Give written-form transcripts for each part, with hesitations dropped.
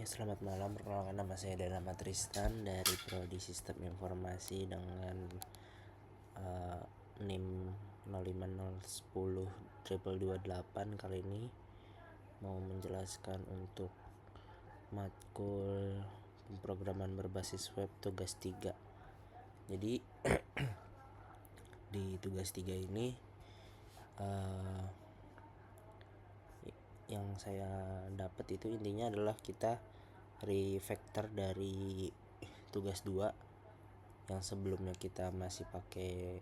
Ya, selamat malam. Perkenalkan, nama saya Danama Tristan dari Prodi Sistem Informasi dengan NIM 05010228. Kali ini mau menjelaskan untuk matkul pemrograman berbasis web tugas 3. Jadi di tugas 3 ini yang saya dapat itu intinya adalah kita refactor dari tugas 2 yang sebelumnya kita masih pakai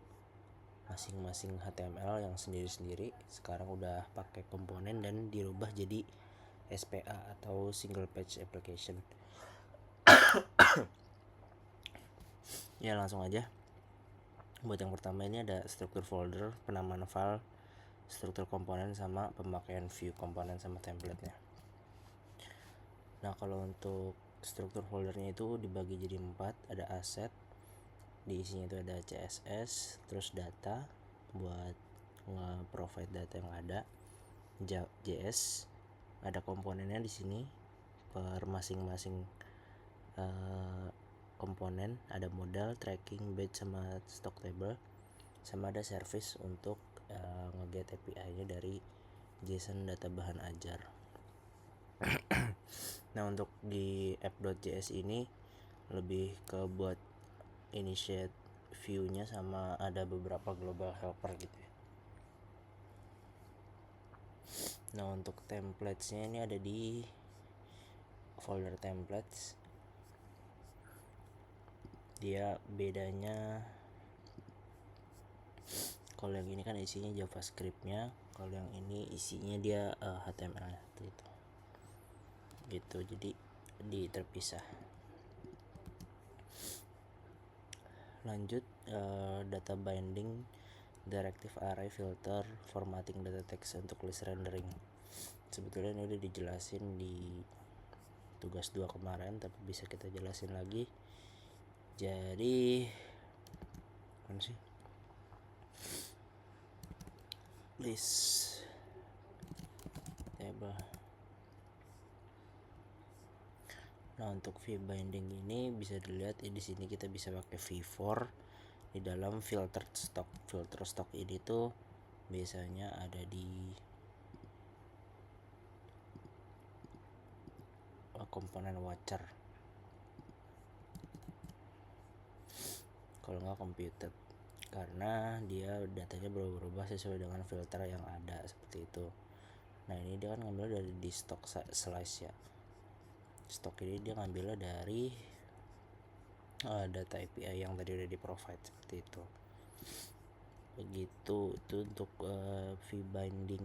masing-masing HTML yang sendiri-sendiri, sekarang udah pakai komponen dan dirubah jadi SPA atau single page application. Ya, langsung aja. Buat yang pertama ini ada struktur folder, penamaan file, struktur komponen, sama pemakaian view komponen sama template-nya. Nah, kalau untuk struktur foldernya itu dibagi jadi 4, ada asset, di isinya itu ada CSS, terus data buat nge-provide data yang ada, JS, ada komponennya di sini per masing-masing komponen, ada modal, tracking, batch, sama stock table, sama ada service untuk nge-get API-nya dari JSON data bahan ajar. Nah, untuk di app.js ini lebih ke buat initiate view-nya sama ada beberapa global helper gitu ya. Nah, untuk templates-nya ini ada di folder templates. Dia bedanya, kalau yang ini kan isinya JavaScript-nya, kalau yang ini isinya dia HTML gitu. Jadi terpisah. Lanjut, data binding, directive array, filter, formatting data text untuk list rendering. Sebetulnya ini udah dijelasin di tugas 2 kemarin, tapi bisa kita jelasin lagi. Jadi mana sih? List table. Nah, untuk view binding ini bisa dilihat di sini kita bisa pakai v4 di dalam filter stock. Filter stock ini tuh biasanya ada di komponen watcher, kalau nggak computed, karena dia datanya berubah sesuai dengan filter yang ada seperti itu. Nah, ini dia kan ngambil dari di stock slice ya. Stok ini dia ngambilnya dari data API yang tadi udah di provide seperti itu. Begitu itu untuk view binding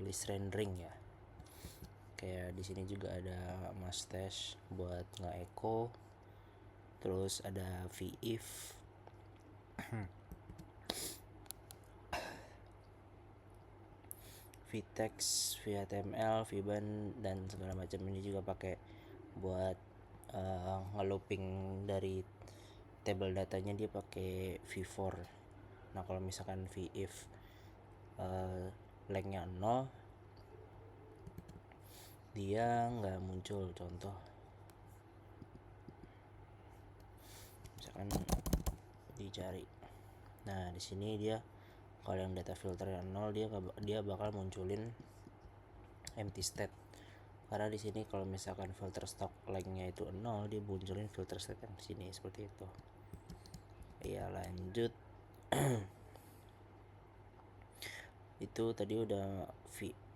list rendering ya. Kayak di sini juga ada mustache buat nge-echo, terus ada vif, vtext, vhtml, vban, dan segala macam. Ini juga pakai buat nge-looping dari table datanya, dia pakai v4. Nah, kalau misalkan vif lengthnya 0, dia nggak muncul. Contoh misalkan dicari, nah di sini dia kalau yang data filternya 0, dia bakal munculin empty state. Karena di sini kalau misalkan filter stock lengthnya itu 0, dia munculin filter state yang di sini seperti itu. Ya, lanjut. Itu tadi udah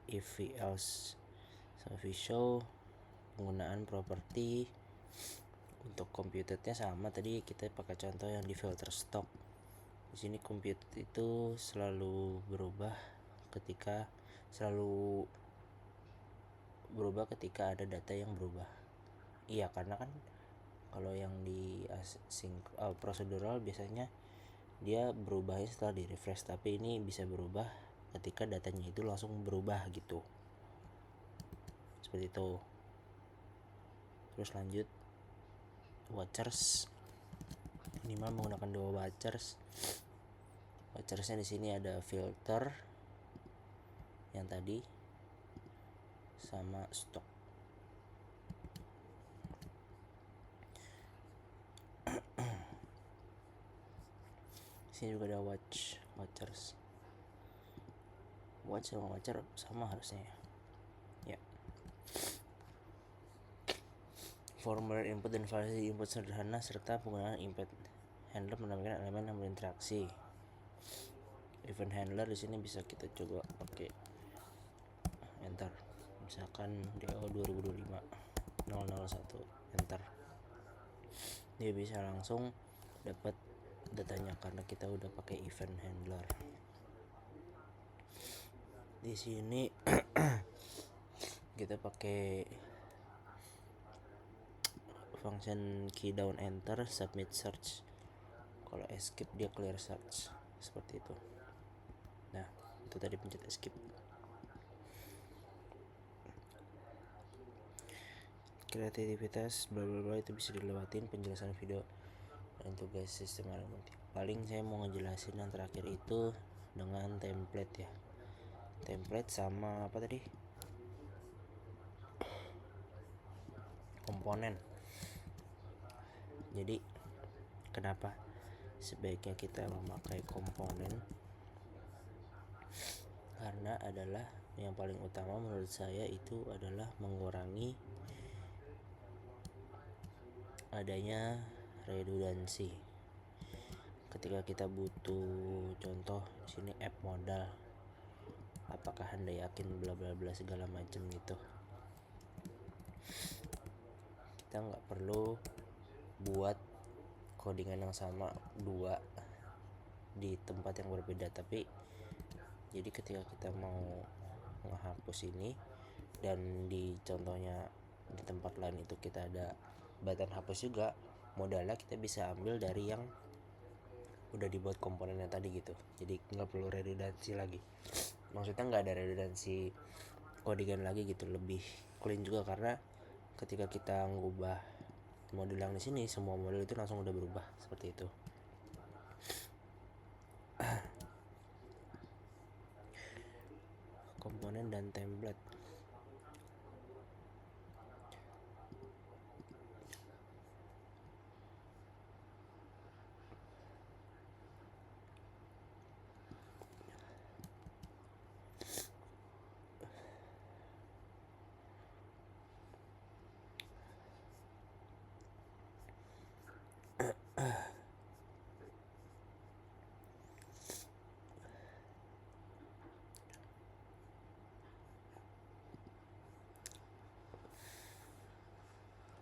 if, else, sama show, penggunaan properti. Untuk computednya sama, tadi kita pakai contoh yang di filter stock. Di sini compute itu selalu berubah ketika ada data yang berubah. Iya, karena kan kalau yang di prosedural biasanya dia berubahnya setelah di refresh, tapi ini bisa berubah ketika datanya itu langsung berubah gitu, seperti itu. Terus lanjut, watchers. Minimal menggunakan 2 watchers. Watchersnya di sini ada filter yang tadi sama stock. Sini juga ada watchers. Watch sama watcher sama harusnya ya. Formulir input dan validasi input sederhana serta penggunaan input handler menampilkan elemen yang berinteraksi. Event handler di sini bisa kita coba pakai enter, misalkan DO 2025 001 enter, dia bisa langsung dapat datanya karena kita udah pakai event handler. Di sini kita pakai function key down enter, submit search. Kalau escape dia clear search seperti itu. Nah, itu tadi pencet escape. Kreativitas bla bla bla itu bisa dilewatin penjelasan video dan tugas sistem elementif. Paling saya mau ngejelasin yang terakhir itu dengan template ya. Template sama apa tadi? Komponen. Jadi kenapa sebaiknya kita memakai komponen? Karena adalah yang paling utama menurut saya itu adalah mengurangi adanya redundansi. Ketika kita butuh contoh di sini app modal, apakah Anda yakin bla bla bla segala macam gitu, kita nggak perlu buat codingan yang sama dua di tempat yang berbeda. Tapi jadi ketika kita mau ngehapus ini dan di contohnya di tempat lain itu kita ada button hapus juga, modalnya kita bisa ambil dari yang udah dibuat komponennya tadi gitu. Jadi nggak perlu redundansi lagi, maksudnya nggak ada redundansi codingan lagi gitu, lebih clean juga. Karena ketika kita ngubah model yang di sini, semua model itu langsung udah berubah seperti itu. Komponen dan template.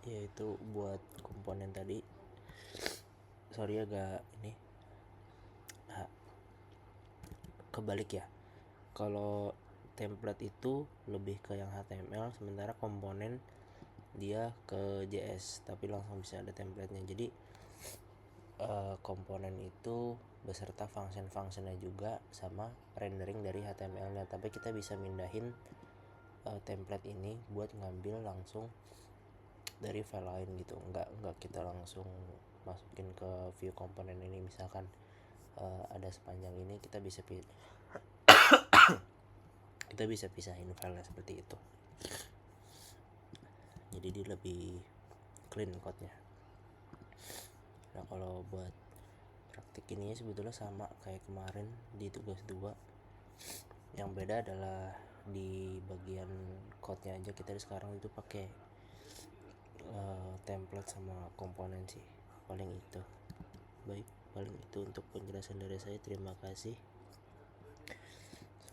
Yaitu buat komponen tadi, sorry agak ini kebalik ya. Kalau template itu lebih ke yang HTML, sementara komponen dia ke JS tapi langsung bisa ada templatenya. Jadi komponen itu beserta function-functionnya juga sama rendering dari HTML-nya, tapi kita bisa mindahin template ini buat ngambil langsung dari file lain gitu. Nggak kita langsung masukin ke view komponen ini. Misalkan ada sepanjang ini, kita bisa pisahin filenya seperti itu. Jadi dia lebih clean code-nya. Nah, kalau buat praktik ini sebetulnya sama kayak kemarin di tugas 2. Yang beda adalah di bagian code-nya aja kita sekarang itu pakai template sama komponen sih, paling itu. Baik, paling itu untuk penjelasan dari saya. Terima kasih,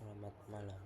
selamat malam.